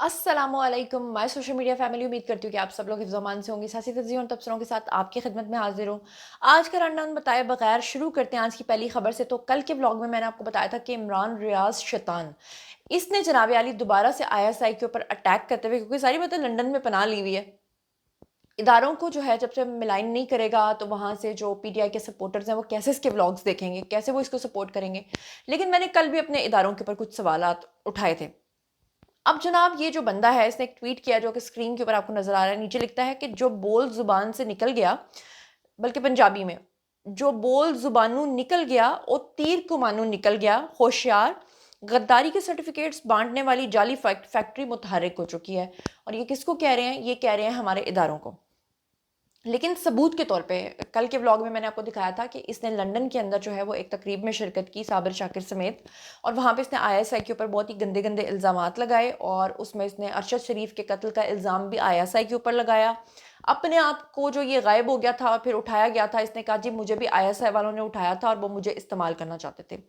अस्सलाम वालेकुम my social media family. उम्मीद करती हूँ कि आप सब लोग हिफ्ज़-ओ-अमान से होंगे। सियासी तज्ज़िये और तबसरों के साथ आपकी खिदमत में हाज़िर हूँ। आज का रनडाउन बताए बगैर शुरू करते हैं आज की पहली खबर से। तो कल के व्लॉग में मैंने आपको बताया था कि इमरान रियाज़ शैतान, इसने जनाब आली दोबारा से आईएसआई के ऊपर अटैक करते हुए, क्योंकि सारी बातें लंदन में पनाह ली हुई है, इदारों को जो है जब से मिलाइन नहीं करेगा तो वहाँ से जो पीटीआई के सपोर्टर्स हैं वो कैसे इसके व्लॉग्स देखेंगे, कैसे वो इसको सपोर्ट करेंगे। लेकिन मैंने कल भी अपने इदारों के ऊपर कुछ सवालात उठाए थे। अब जनाब ये जो बंदा है इसने एक ट्वीट किया जो कि स्क्रीन के ऊपर आपको नजर आ रहा है। नीचे लिखता है कि जो बोल जुबान से निकल गया, बल्कि पंजाबी में, जो बोल जुबानू निकल गया और तीर कुमानू निकल गया, होशियार, गद्दारी के सर्टिफिकेट्स बांटने वाली जाली फैक्ट्री मुतहर्रिक हो चुकी है। और ये किसको कह रहे हैं? ये कह रहे हैं हमारे इदारों को। लेकिन सबूत के तौर पे कल के व्लॉग में मैंने आपको दिखाया था कि इसने लंदन के अंदर जो है वो एक तकरीब में शिरकत की, साबिर शाकिर समेत, और वहाँ पे इसने आईएसआई के ऊपर बहुत ही गंदे गंदे इल्ज़ामात लगाए और उसमें इसने अरशद शरीफ के कत्ल का इल्ज़ाम भी आईएसआई के ऊपर लगाया। अपने आप को जो ये गायब हो गया था और फिर उठाया गया था, इसने कहा जी मुझे भी आईएसआई वालों ने उठाया था और वो मुझे इस्तेमाल करना चाहते थे।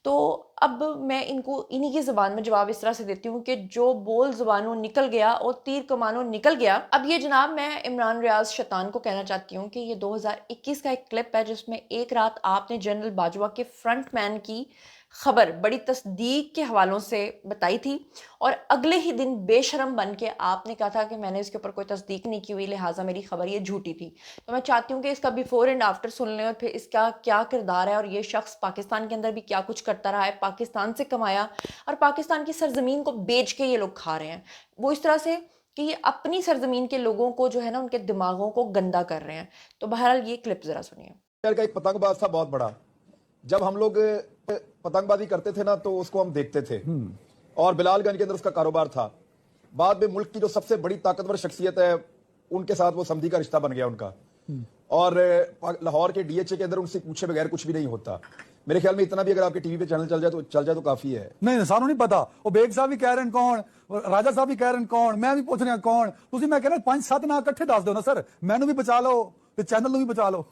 तो अब मैं इनको इन्हीं की ज़ुबान में जवाब इस तरह से देती हूँ कि जो बोल ज़ुबानों निकल गया और तीर कमानों निकल गया। अब ये जनाब मैं इमरान रियाज़ शैतान को कहना चाहती हूँ कि ये 2021 का एक क्लिप है जिसमें एक रात आपने जनरल बाजवा के फ्रंट मैन की खबर बड़ी तस्दीक के हवालों से बताई थी, और अगले ही दिन बेशरम बन के आपने कहा था कि मैंने इसके ऊपर कोई तस्दीक नहीं की हुई, लिहाजा मेरी खबर ये झूठी थी। तो मैं चाहती हूँ कि इसका बिफोर एंड आफ्टर सुन लें और फिर इसका क्या किरदार है और ये शख्स पाकिस्तान के अंदर भी क्या कुछ करता रहा है, पाकिस्तान से कमाया और पाकिस्तान की सरजमीन को बेच के ये लोग खा रहे हैं, वो इस तरह से कि ये अपनी सरजमीन के लोगों को जो है ना उनके दिमागों को गंदा कर रहे हैं। तो बहरहाल ये क्लिप जरा सुनिए। का एक पतंगबाज था बहुत बड़ा। जब हम लोग पतंगबाजी करते थे ना तो उसको हम देखते थे और बिलालगंज के अंदर उसका कारोबार था। बाद में मुल्क की जो सबसे बड़ी ताकतवर शख्सियत है उनके साथ वो समधी का रिश्ता बन गया उनका। और लाहौर के डीएचए के अंदर उनसे पूछे बगैर कुछ भी नहीं होता। मेरे ख्याल में इतना भी अगर आपके टीवी पे चैनल चल जाए तो काफी है। नहीं सानू नहीं पता वो बेग साहब भी कह रहे हैं कौन, राजा साहब भी कह रहे हैं कौन, मैं भी पूछ रहा कौन। तुसी मैं कह रहा 5-7 ना इकट्ठे दस दो ना सर, मैनू भी बचा लो ते चैनल नू भी बचा लो।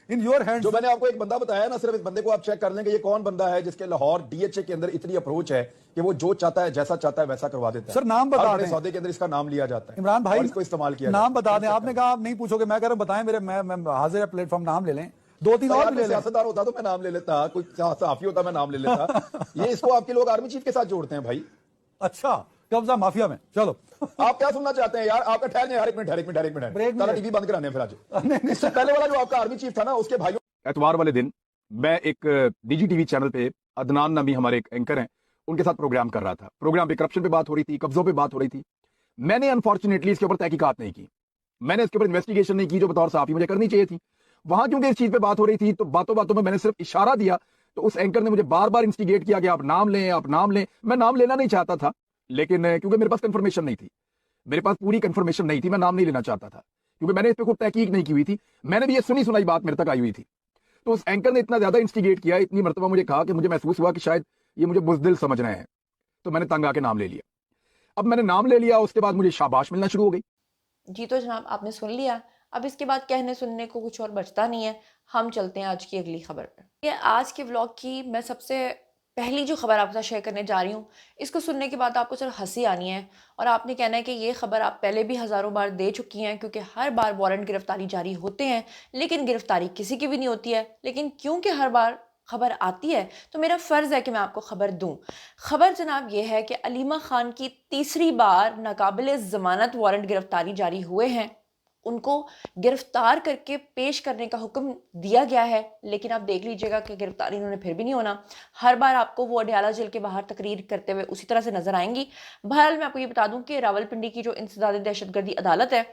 In your hands. जो मैंने आपको एक बंदा बताया ना, सिर्फ इस बंदे को आप चेक कर लेंगे ये कौन बंदा है जिसके लाहौर डीएचए के अंदर इतनी अप्रोच है कि वो जो चाहता है जैसा चाहता है वैसा करवा देता है। सर नाम बता दें। सौदे के अंदर इसका नाम लिया जाता है, इमरान भाई और इसको इस्तेमाल किया नाम बता दें। आपने कहा आप नहीं पूछोगे, मैं कह रहा हूं बताएं मेरे, मैं हाजिर है प्लेटफॉर्म, नाम ले लें 2-3 और भी ले लें। सियासतदान होता तो मैं नाम ले लेता, कोई सहाफी होता मैं नाम ले लेता। ये इसको आपके लोग आर्मी चीफ के साथ जोड़ते हैं भाई। अच्छा कब्जा माफिया में। चलो आप क्या सुनना चाहते हैं यार? आपका ठहर यार, एक मिनट ब्रेक में सारा टीवी बंद कराने फिर आज। इससे पहले वाला जो आपका आर्मी चीफ था ना, उसके भाइयों, एतवार वाले दिन मैं एक डीजी टीवी चैनल पे अदनान नामी हमारे एक एंकर हैं, उनके साथ प्रोग्राम कर रहा था। प्रोग्राम पे करप्शन पे बात हो रही थी, कब्जों पे बात हो रही थी। मैंने अनफॉर्चुनेटली इसके ऊपर तहकीकात नहीं की, मैंने इसके ऊपर इन्वेस्टिगेशन नहीं की जो बतौर साफी मुझे करनी चाहिए थी। वहां क्योंकि इस चीज पे बात हो रही थी तो बातों बातों में मैंने सिर्फ इशारा दिया, तो उस एंकर ने मुझे बार बार इंस्टिगेट किया कि आप नाम लें, आप नाम लें। मैं नाम लेना नहीं चाहता था, लेकिन क्योंकि मेरे पास कंफर्मेशन नहीं थी, मेरे पास पूरी कंफर्मेशन नहीं थी, मैं नाम नहीं लेना चाहता था क्योंकि मैंने इस पर कोई तहकीक नहीं की हुई थी। मैंने भी ये सुनी सुनाई बात मेरे तक आई हुई थी। तो उस एंकर ने इतना ज्यादा इंस्टिगेट किया, इतनी मरतबा मुझे कहा कि मुझे महसूस हुआ कि शायद ये मुझे बुज़दिल समझ रहे हैं, तो मैंने तंग आके नाम ले लिया। अब मैंने नाम ले लिया, उसके बाद मुझे शाबाश मिलना शुरू हो गई। जी तो जनाब आपने सुन लिया, अब इसके बाद कहने सुनने को कुछ और बचता नहीं है। हम चलते हैं आज की अगली खबर पर। ये आज के व्लॉग की मैं सबसे पहली जो खबर आपके साथ शेयर करने जा रही हूँ, इसको सुनने के बाद आपको सिर्फ हंसी आनी है और आपने कहना है कि ये खबर आप पहले भी हज़ारों बार दे चुकी हैं, क्योंकि हर बार वारंट गिरफ्तारी जारी होते हैं लेकिन गिरफ्तारी किसी की भी नहीं होती है। लेकिन क्योंकि हर बार खबर आती है तो मेरा फ़र्ज़ है कि मैं आपको खबर दूं। खबर जनाब ये है कि अलीमा खान की तीसरी बार नाकाबिले ज़मानत वारंट गिरफ्तारी जारी हुए हैं। उनको गिरफ्तार करके पेश करने का हुक्म दिया गया है, लेकिन आप देख लीजिएगा कि गिरफ्तारी इन्होंने फिर भी नहीं होना। हर बार आपको वो अडयाला जेल के बाहर तकरीर करते हुए उसी तरह से नजर आएंगी। बहरहाल मैं आपको ये बता दूं कि रावलपिंडी की जो इंसदाद दहशतगर्दी अदालत है,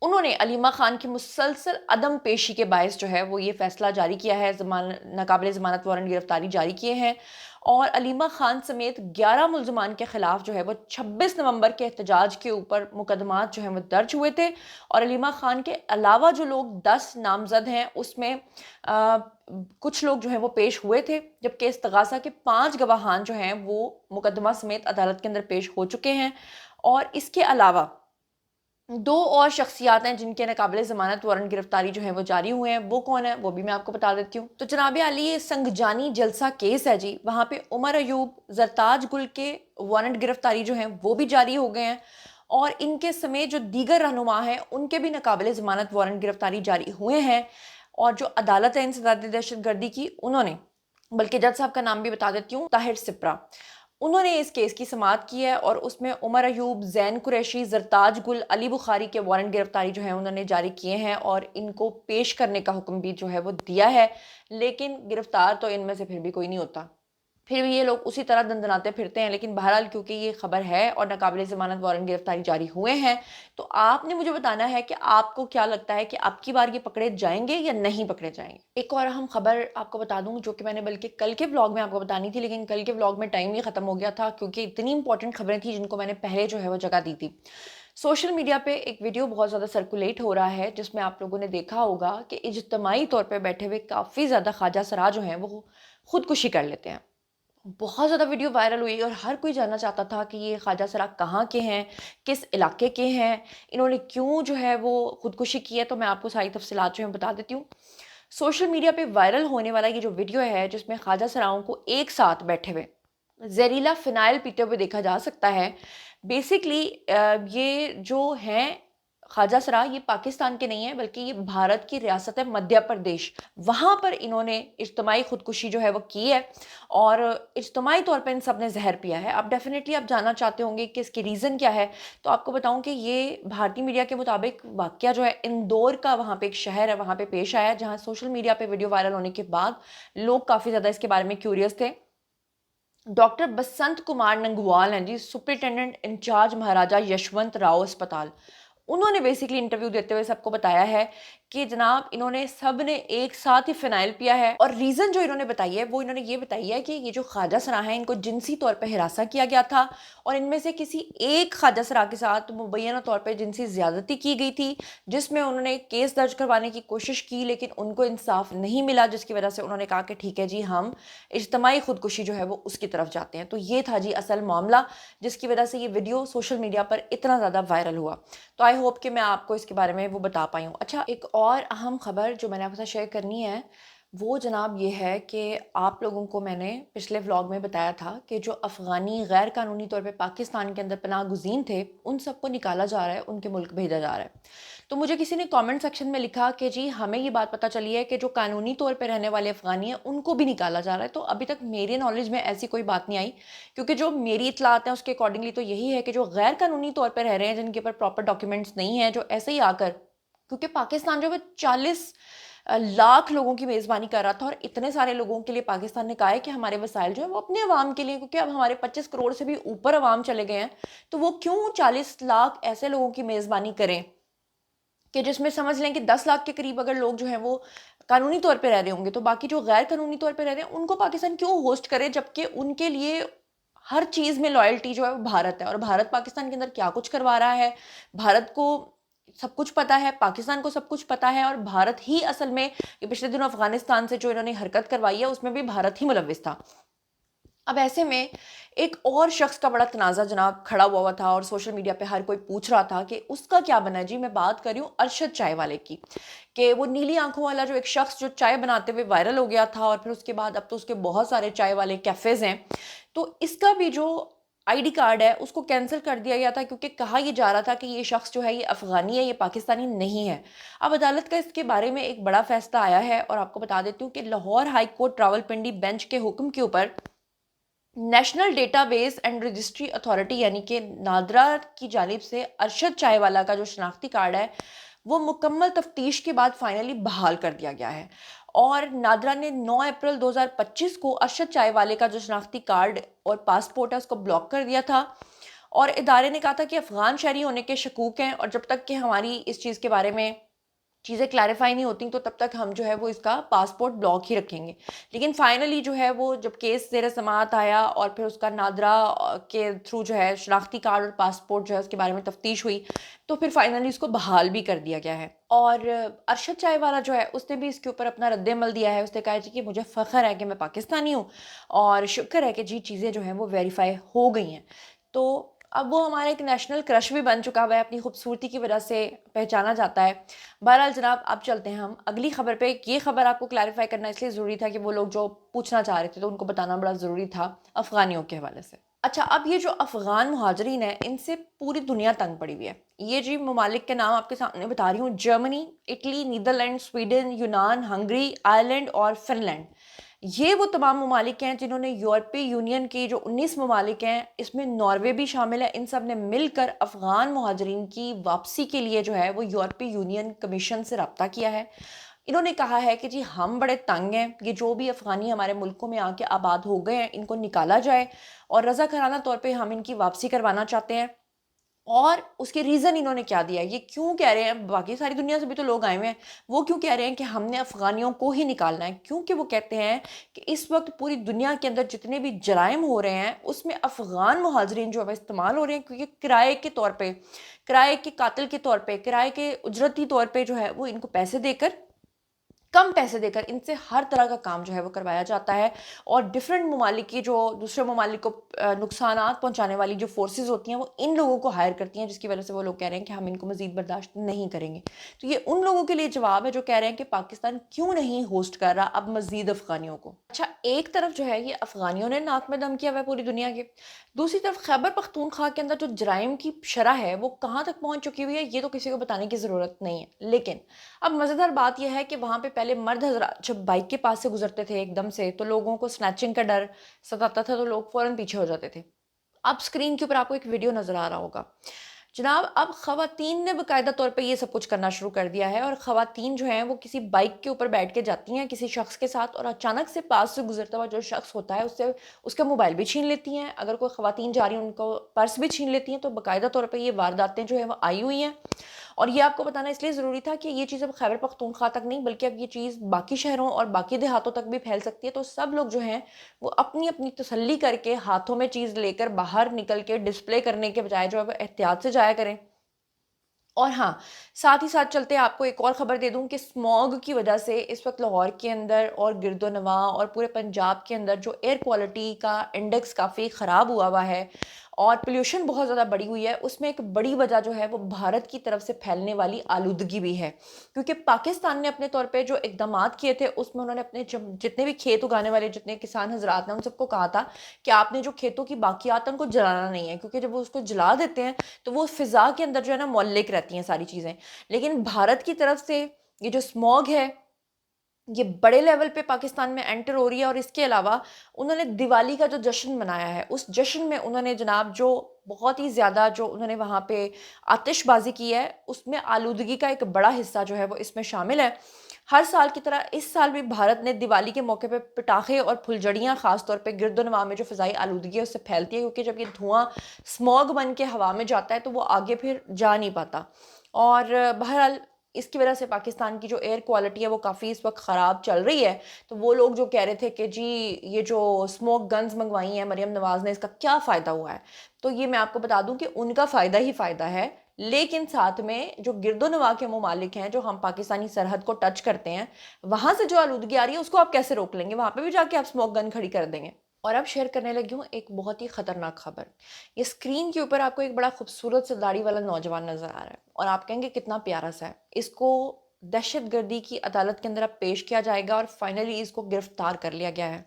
उन्होंने अलीमा खान की मुसलसल अदम पेशी के बायस जो है वो ये फैसला जारी किया है, नाकाबिले ज़मानत वारंट गिरफ्तारी जारी किए हैं। और अलीमा खान समेत 11 मुल्ज़मान के खिलाफ जो है वो 26 नवंबर के एहतजाज के ऊपर मुकदमात जो हैं वो दर्ज हुए थे। और अलीमा खान के अलावा जो लोग 10 नामजद हैं उसमें कुछ लोग जो हैं वो पेश हुए थे, जबकि इस्तगासा के 5 गवाहान जो हैं वो मुकदमा समेत अदालत के अंदर पेश हो चुके हैं। और इसके अलावा दो और शख्सियात हैं जिनके नाकाबिले ज़मानत वारंट गिरफ्तारी जो है वो जारी हुए हैं। वो कौन है वो भी मैं आपको बता देती हूँ। तो जनाब आली, ये संगजानी जलसा केस है जी, वहाँ पे उमर अयूब, जरताज गुल के वारंट गिरफ्तारी जो हैं वो भी जारी हो गए हैं, और इनके समेत जो दीगर रहनुमा हैं उनके भी नाकाबिले ज़मानत वारंट गिरफ्तारी जारी हुए हैं। और जो अदालत है इंसदाद दहशत गर्दी की, उन्होंने, बल्कि जज साहब का नाम भी बता देती हूँ, ताहिर सिप्रा, उन्होंने इस केस की समाअत की है और उसमें उमर अयूब, जैन कुरैशी, जरताज गुल, अली बुखारी के वारंट गिरफ्तारी जो है उन्होंने जारी किए हैं और इनको पेश करने का हुक्म भी जो है वो दिया है। लेकिन गिरफ्तार तो इनमें से फिर भी कोई नहीं होता, फिर भी ये लोग उसी तरह दंदनाते फिरते हैं। लेकिन बहरहाल क्योंकि ये खबर है और नाकाबिले ज़मानत वारंट गिरफ्तारी जारी हुए हैं, तो आपने मुझे बताना है कि आपको क्या लगता है कि आपकी बार ये पकड़े जाएंगे या नहीं पकड़े जाएंगे। एक और अहम खबर आपको बता दूं, जो कि मैंने बल्कि कल के व्लॉग में आपको बतानी थी, लेकिन कल के व्लॉग में टाइम ही ख़त्म हो गया था क्योंकि इतनी इंपॉर्टेंट खबरें थी जिनको मैंने पहले जो है वो जगह दी थी। सोशल मीडिया पे एक वीडियो बहुत ज़्यादा सर्कुलेट हो रहा है जिसमें आप लोगों ने देखा होगा कि इज्तिमाई तौर पर बैठे हुए काफ़ी ज़्यादा ख्वाजा सरा जो हैं वो खुदकुशी कर लेते हैं। बहुत ज़्यादा वीडियो वायरल हुई और हर कोई जानना चाहता था कि ये ख्वाजा सरा कहाँ के हैं, किस इलाके के हैं, इन्होंने क्यों जो है वो खुदकुशी की है। तो मैं आपको सारी तफसीलात जो है बता देती हूँ। सोशल मीडिया पे वायरल होने वाला ये जो वीडियो है जिसमें ख्वाजा सराओं को एक साथ बैठे हुए जहरीला फिनाइल पीते हुए देखा जा सकता है। बेसिकली ये जो हैं ख्वाजा सरा, ये पाकिस्तान के नहीं है बल्कि ये भारत की रियासत है मध्य प्रदेश, वहाँ पर इन्होंने इज्तिमाई खुदकुशी जो है वो की है और इज्तिमाई तौर पर इन सब ने जहर पिया है। अब डेफिनेटली आप जानना चाहते होंगे कि इसकी रीज़न क्या है, तो आपको बताऊं कि ये भारतीय मीडिया के मुताबिक वाक़या जो है इंदौर का, वहाँ पे एक शहर है, वहाँ पे पेश आया, जहाँ सोशल मीडिया पे वीडियो वायरल होने के बाद लोग काफ़ी ज़्यादा इसके बारे में क्यूरियस थे। डॉक्टर बसंत कुमार नंगवाल हैं जी, सुपरिटेंडेंट इंचार्ज महाराजा यशवंत राव अस्पताल, उन्होंने बेसिकली इंटरव्यू देते हुए सबको बताया है कि जनाब इन्होंने सब ने एक साथ ही फिनाइल पिया है। और रीज़न जो इन्होंने बताई है वो इन्होंने ये बताई है कि ये जो ख्वाजा सरा हैं इनको जिनसी तौर पर हिरासा किया गया था और इनमें से किसी एक ख्वाजा सरा के साथ मुबैना तौर पर जिनसी ज़्यादती की गई थी, जिसमें उन्होंने केस दर्ज करवाने की कोशिश की लेकिन उनको इंसाफ नहीं मिला, जिसकी वजह से उन्होंने कहा कि ठीक है जी, हम इज्तिमाई खुदकुशी जो है वो उसकी तरफ जाते हैं। तो ये था जी असल मामला जिसकी वजह से ये वीडियो सोशल मीडिया पर इतना ज़्यादा वायरल हुआ। तो आई होप कि मैं आपको इसके बारे में वो बता पाई हूँ। अच्छा, एक और अहम खबर जो मैंने आपके साथ शेयर करनी है वो जनाब ये है कि आप लोगों को मैंने पिछले व्लॉग में बताया था कि जो अफ़गानी गैर कानूनी तौर पे पाकिस्तान के अंदर पनाह गुज़ीन थे उन सबको निकाला जा रहा है, उनके मुल्क भेजा जा रहा है। तो मुझे किसी ने कमेंट सेक्शन में लिखा कि जी हमें ये बात पता चली है कि जो कानूनी तौर पे रहने वाले अफ़गानी हैं उनको भी निकाला जा रहा है। तो अभी तक मेरी नॉलेज में ऐसी कोई बात नहीं आई, क्योंकि जो मेरी इतलात हैं उसके अकॉर्डिंगली तो यही है कि जो गैर कानूनी तौर पर रह रहे हैं, जिनके ऊपर प्रॉपर डॉक्यूमेंट्स नहीं है, जो ऐसे ही आकर, क्योंकि पाकिस्तान जो है 40 लाख लोगों की मेज़बानी कर रहा था और इतने सारे लोगों के लिए पाकिस्तान ने कहा है कि हमारे वसाइल जो है वो अपने अवाम के लिए, क्योंकि अब हमारे 25 करोड़ से भी ऊपर अवाम चले गए हैं, तो वो क्यों 40 लाख ऐसे लोगों की मेज़बानी करें कि जिसमें समझ लें कि 10 लाख के करीब अगर लोग जो हैं वो कानूनी तौर पे रह रहे होंगे, तो बाकी जो गैर कानूनी तौर पे रह रहे हैं उनको पाकिस्तान क्यों होस्ट करे, जबकि उनके लिए हर चीज़ में लॉयल्टी जो है वो भारत है। और भारत पाकिस्तान के अंदर क्या कुछ करवा रहा है, भारत को सब कुछ पता है, पाकिस्तान को सब कुछ पता है, और भारत ही असल में ये पिछले दिनों अफगानिस्तान से जो इन्होंने हरकत करवाई है उसमें भी भारत ही मुलव्विस था। अब ऐसे में एक और शख्स का बड़ा तनाज़ा जनाब खड़ा हुआ था और सोशल मीडिया पे हर कोई पूछ रहा था कि उसका क्या बना है। जी मैं बात कर रही हूँ अरशद चाय वाले की, कि वो नीली आंखों वाला जो एक शख्स जो चाय बनाते हुए वायरल हो गया था और फिर उसके बाद अब तो उसके बहुत सारे चाय वाले कैफ़ेज़ हैं, तो इसका भी जो आईडी कार्ड है उसको कैंसिल कर दिया गया था क्योंकि कहा यह जा रहा था कि ये शख्स जो है ये अफ़गानी है, ये पाकिस्तानी नहीं है। अब अदालत का इसके बारे में एक बड़ा फैसला आया है और आपको बता देती हूँ कि Lahore high court Rawalpindi bench के हुक्म के ऊपर national database and registry authority यानी कि नादरा की जानिब से अरशद चायवाला का जो शनाख्ती कार्ड है वो मुकम्मल तफ्तीश के बाद फाइनली बहाल कर दिया गया है। और नादरा ने 9 अप्रैल 2025 को अरशद चायवाले का जो शनाख्ती कार्ड और पासपोर्ट है उसको ब्लॉक कर दिया था और इदारे ने कहा था कि अफ़गान शहरी होने के शकूक हैं और जब तक कि हमारी इस चीज़ के बारे में चीज़ें क्लैरिफाई नहीं होती तो तब तक हम जो है वो इसका पासपोर्ट ब्लॉक ही रखेंगे। लेकिन फाइनली जो है वो जब केस ज़ेर समाअत आया और फिर उसका नादरा के थ्रू जो है शनाख्ती कार्ड और पासपोर्ट जो है उसके बारे में तफ्तीश हुई तो फिर फाइनली उसको बहाल भी कर दिया गया है। और अरशद चायवाला जो है उसने भी इसके ऊपर अपना रद्द-ए-अमल दिया है। उसने कहा है जी कि मुझे फ़ख्र है कि मैं पाकिस्तानी हूँ और शुक्र है कि जी चीज़ें जो हैं वो वेरीफाई हो गई हैं। तो اب وہ ہمارا ایک نیشنل کرش بھی بن چکا ہوا ہے، اپنی خوبصورتی کی وجہ سے پہچانا جاتا ہے۔ بہرحال جناب اب چلتے ہیں ہم اگلی خبر پہ۔ یہ خبر آپ کو کلیریفائی کرنا اس لیے ضروری تھا کہ وہ لوگ جو پوچھنا چاہ رہے تھے تو ان کو بتانا بڑا ضروری تھا افغانیوں کے حوالے سے۔ اچھا، اب یہ جو افغان مہاجرین ہیں ان سے پوری دنیا تنگ پڑی ہوئی ہے۔ یہ جی ممالک کے نام آپ کے سامنے بتا رہی ہوں: جرمنی، اٹلی، نیدرلینڈ، سویڈن، یونان، ہنگری، آئرلینڈ اور فن لینڈ۔ یہ وہ تمام ممالک ہیں جنہوں نے یورپی یونین کی جو 19 ممالک ہیں، اس میں ناروے بھی شامل ہے، ان سب نے مل کر افغان مہاجرین کی واپسی کے لیے جو ہے وہ یورپی یونین کمیشن سے رابطہ کیا ہے۔ انہوں نے کہا ہے کہ جی ہم بڑے تنگ ہیں، یہ جو بھی افغانی ہمارے ملکوں میں آ کے آباد ہو گئے ہیں ان کو نکالا جائے، اور رضاکارانہ طور پہ ہم ان کی واپسی کروانا چاہتے ہیں۔ اور اس کے ریزن انہوں نے کیا دیا ہے، یہ کیوں کہہ رہے ہیں، باقی ساری دنیا سے بھی تو لوگ آئے ہوئے ہیں، وہ کیوں کہہ رہے ہیں کہ ہم نے افغانیوں کو ہی نکالنا ہے؟ کیونکہ وہ کہتے ہیں کہ اس وقت پوری دنیا کے اندر جتنے بھی جرائم ہو رہے ہیں اس میں افغان مہاجرین جو ہے استعمال ہو رہے ہیں، کیونکہ کرائے کے طور پہ، کرائے کے قاتل کے طور پہ، کرائے کے اجرتی طور پہ جو ہے وہ ان کو پیسے دے کر، کم پیسے دے کر ان سے ہر طرح کا کام جو ہے وہ کروایا جاتا ہے۔ اور ڈیفرنٹ ممالک کی جو دوسرے ممالک کو نقصانات پہنچانے والی جو فورسز ہوتی ہیں وہ ان لوگوں کو ہائر کرتی ہیں، جس کی وجہ سے وہ لوگ کہہ رہے ہیں کہ ہم ان کو مزید برداشت نہیں کریں گے۔ تو یہ ان لوگوں کے لیے جواب ہے جو کہہ رہے ہیں کہ پاکستان کیوں نہیں ہوسٹ کر رہا اب مزید افغانیوں کو۔ اچھا، ایک طرف جو ہے یہ افغانیوں نے ناک میں دم کیا ہوا ہے پوری دنیا کے، دوسری طرف خیبر پختونخوا کے اندر جو جرائم کی شرح ہے وہ کہاں تک پہنچ چکی ہوئی ہے یہ تو کسی کو بتانے کی ضرورت نہیں ہے۔ لیکن اب مزیدار بات یہ ہے کہ وہاں پہ پہلے مرد حضرات جب بائک کے پاس سے گزرتے تھے ایک دم سے تو لوگوں کو سنیچنگ کا ڈر ستاتا تھا، تو لوگ فوراً پیچھے ہو جاتے تھے۔ اب سکرین کے اوپر آپ کو ایک ویڈیو نظر آ رہا ہوگا جناب، اب خواتین نے باقاعدہ طور پہ یہ سب کچھ کرنا شروع کر دیا ہے، اور خواتین جو ہیں وہ کسی بائک کے اوپر بیٹھ کے جاتی ہیں کسی شخص کے ساتھ، اور اچانک سے پاس سے گزرتا ہوا جو شخص ہوتا ہے اس سے اس کا موبائل بھی چھین لیتی ہیں۔ اگر کوئی خواتین جا رہی ہیں ان کو پرس بھی چھین لیتی ہیں۔ تو باقاعدہ طور پہ یہ وارداتیں جو ہیں وہ آئی ہوئی ہیں، اور یہ آپ کو بتانا اس لیے ضروری تھا کہ یہ چیز اب خیبر پختونخوا تک نہیں بلکہ اب یہ چیز باقی شہروں اور باقی دیہاتوں تک بھی پھیل سکتی ہے۔ تو سب لوگ جو ہیں وہ اپنی اپنی تسلی کر کے ہاتھوں میں چیز لے کر باہر نکل کے ڈسپلے کرنے کے بجائے جو ہے وہ احتیاط سے جایا کریں۔ اور ہاں، ساتھ ہی ساتھ چلتے آپ کو ایک اور خبر دے دوں کہ اسموگ کی وجہ سے اس وقت لاہور کے اندر اور گرد و نواح اور پورے پنجاب کے اندر جو ایئر کوالٹی کا انڈیکس کافی خراب ہوا ہے اور پولیوشن بہت زیادہ بڑھی ہوئی ہے، اس میں ایک بڑی وجہ جو ہے وہ بھارت کی طرف سے پھیلنے والی آلودگی بھی ہے۔ کیونکہ پاکستان نے اپنے طور پہ جو اقدامات کیے تھے اس میں انہوں نے اپنے جتنے بھی کھیت اگانے والے جتنے کسان حضرات ہیں ان سب کو کہا تھا کہ آپ نے جو کھیتوں کی باقیات ان کو جلانا نہیں ہے، کیونکہ جب وہ اس کو جلا دیتے ہیں تو وہ فضا کے اندر جو ہے نا معلق رہتی ہیں ساری چیزیں۔ لیکن بھارت کی طرف سے یہ جو اسموگ ہے یہ بڑے لیول پہ پاکستان میں انٹر ہو رہی ہے، اور اس کے علاوہ انہوں نے دیوالی کا جو جشن منایا ہے اس جشن میں انہوں نے جناب جو بہت ہی زیادہ جو انہوں نے وہاں پہ آتش بازی کی ہے اس میں آلودگی کا ایک بڑا حصہ جو ہے وہ اس میں شامل ہے۔ ہر سال کی طرح اس سال بھی بھارت نے دیوالی کے موقع پہ پٹاخے اور پھلجڑیاں خاص طور پہ گرد و نواح میں جو فضائی آلودگی ہے اس سے پھیلتی ہے، کیونکہ جب یہ دھواں اسموگ بن کے ہوا میں جاتا ہے تو وہ آگے پھر جا نہیں پاتا، اور بہرحال اس کی وجہ سے پاکستان کی جو ایئر کوالٹی ہے وہ کافی اس وقت خراب چل رہی ہے۔ تو وہ لوگ جو کہہ رہے تھے کہ جی یہ جو اسموک گنز منگوائی ہیں مریم نواز نے اس کا کیا فائدہ ہوا ہے، تو یہ میں آپ کو بتا دوں کہ ان کا فائدہ ہی فائدہ ہے، لیکن ساتھ میں جو گرد و نواح کے ممالک ہیں جو ہم پاکستانی سرحد کو ٹچ کرتے ہیں وہاں سے جو آلودگی آ رہی ہے اس کو آپ کیسے روک لیں گے؟ وہاں پہ بھی جا کے آپ اسموک گن کھڑی کر دیں گے۔ اور اب شیئر کرنے لگی ہوں ایک بہت ہی خطرناک خبر۔ یہ اسکرین کے اوپر آپ کو ایک بڑا خوبصورت سے داڑھی والا نوجوان نظر آ رہا ہے، اور آپ کہیں گے کتنا پیارا سا ہے، اس کو دہشت گردی کی عدالت کے اندر اب پیش کیا جائے گا اور فائنلی اس کو گرفتار کر لیا گیا ہے۔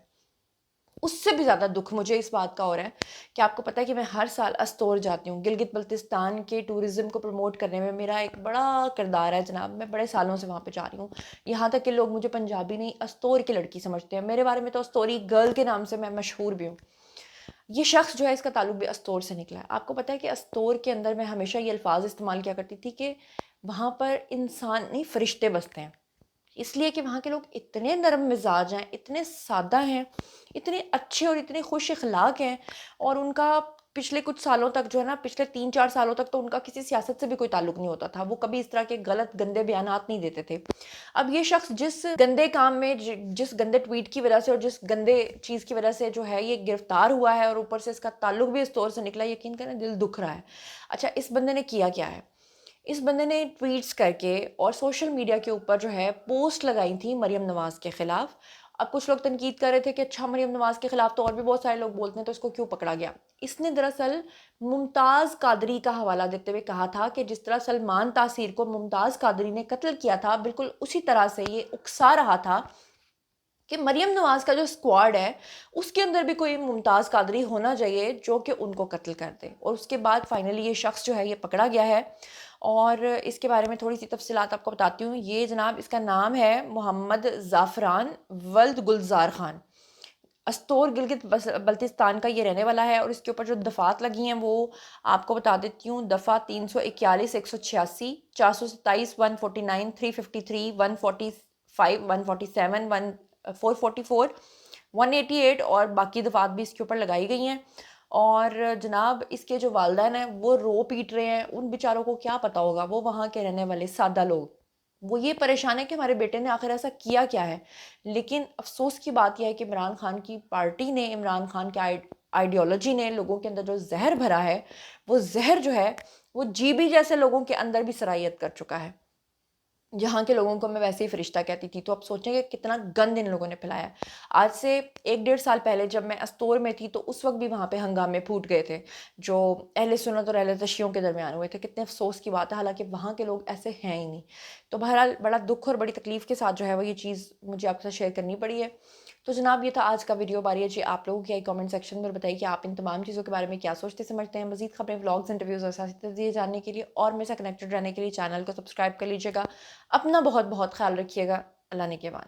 اس سے بھی زیادہ دکھ مجھے اس بات کا ہو رہا ہے کہ آپ کو پتہ ہے کہ میں ہر سال استور جاتی ہوں، گلگت بلتستان کے ٹورزم کو پروموٹ کرنے میں میرا ایک بڑا کردار ہے جناب، میں بڑے سالوں سے وہاں پہ جا رہی ہوں، یہاں تک کہ لوگ مجھے پنجابی نہیں استور کی لڑکی سمجھتے ہیں، میرے بارے میں تو استوری گرل کے نام سے میں مشہور بھی ہوں۔ یہ شخص جو ہے اس کا تعلق بھی استور سے نکلا ہے۔ آپ کو پتہ ہے کہ استور کے اندر میں ہمیشہ یہ الفاظ استعمال کیا کرتی تھی کہ وہاں پر انسان نہیں فرشتے بستے ہیں، اس لیے کہ وہاں کے لوگ اتنے نرم مزاج ہیں، اتنے سادہ ہیں، اتنے اچھے اور اتنے خوش اخلاق ہیں، اور ان کا پچھلے کچھ سالوں تک جو ہے نا پچھلے 3-4 سالوں تک تو ان کا کسی سیاست سے بھی کوئی تعلق نہیں ہوتا تھا، وہ کبھی اس طرح کے غلط گندے بیانات نہیں دیتے تھے۔ اب یہ شخص جس گندے کام میں جس گندے ٹویٹ کی وجہ سے اور جس گندے چیز کی وجہ سے جو ہے یہ گرفتار ہوا ہے، اور اوپر سے اس کا تعلق بھی اس طور سے نکلا، یقین کریں دل دکھ رہا ہے۔ اچھا، اس بندے نے کیا ہے؟ اس بندے نے ٹویٹس کر کے اور سوشل میڈیا کے اوپر جو ہے پوسٹ لگائی تھی مریم نواز کے خلاف، اب کچھ لوگ تنقید کر رہے تھے کہ اچھا مریم نواز کے خلاف تو اور بھی بہت سارے لوگ بولتے ہیں تو اس کو کیوں پکڑا گیا. اس نے دراصل ممتاز قادری کا حوالہ دیتے ہوئے کہا تھا کہ جس طرح سلمان تاثیر کو ممتاز قادری نے قتل کیا تھا بالکل اسی طرح سے یہ اکسا رہا تھا کہ مریم نواز کا جو اسکواڈ ہے اس کے اندر بھی کوئی ممتاز قادری ہونا چاہیے جو کہ ان کو قتل کر دے. اور اس کے بعد فائنلی یہ شخص جو ہے یہ پکڑا گیا ہے. اور اس کے بارے میں تھوڑی سی تفصیلات آپ کو بتاتی ہوں. یہ جناب اس کا نام ہے محمد زعفران ولد گلزار خان. استور گلگت بلتستان کا یہ رہنے والا ہے. اور اس کے اوپر جو دفعات لگی ہیں وہ آپ کو بتا دیتی ہوں. دفعہ 341 186 427 149 353 145 147 444 188 اور باقی دفعات بھی اس کے اوپر لگائی گئی ہیں. اور جناب اس کے جو والدین ہیں وہ رو پیٹ رہے ہیں. ان بیچاروں کو کیا پتا ہوگا, وہ وہاں کے رہنے والے سادہ لوگ, وہ یہ پریشان ہے کہ ہمارے بیٹے نے آخر ایسا کیا کیا ہے. لیکن افسوس کی بات یہ ہے کہ عمران خان کی پارٹی نے, عمران خان کے آئیڈیالوجی نے لوگوں کے اندر جو زہر بھرا ہے, وہ زہر جو ہے وہ جی بی جیسے لوگوں کے اندر بھی سرایت کر چکا ہے. جہاں کے لوگوں کو میں ویسے ہی فرشتہ کہتی تھی. تو اب سوچیں کہ کتنا گند ان لوگوں نے پھیلایا. آج سے 1-1.5 سال پہلے جب میں استور میں تھی تو اس وقت بھی وہاں پہ ہنگامے پھوٹ گئے تھے جو اہل سنت اور اہل تشیعوں کے درمیان ہوئے تھے. کتنے افسوس کی بات ہے, حالانکہ وہاں کے لوگ ایسے ہیں ہی نہیں. تو بہرحال بڑا دکھ اور بڑی تکلیف کے ساتھ جو ہے وہ یہ چیز مجھے آپ کے ساتھ شیئر کرنی پڑی ہے. تو جناب یہ تھا آج کا ویڈیو. باری ہے جی آپ لوگوں کی کامنٹ سیکشن میں بتائیے کہ آپ ان تمام چیزوں کے بارے میں کیا سوچتے سمجھتے ہیں. مزید خبریں, ولاگز, انٹرویوز اور سیاسی تجزیے جاننے کے لیے اور میرے سے کنیکٹڈ رہنے کے لیے چینل کو سبسکرائب کر لیجیے گا. اپنا بہت بہت خیال رکھیے گا. اللہ نے کے بعد.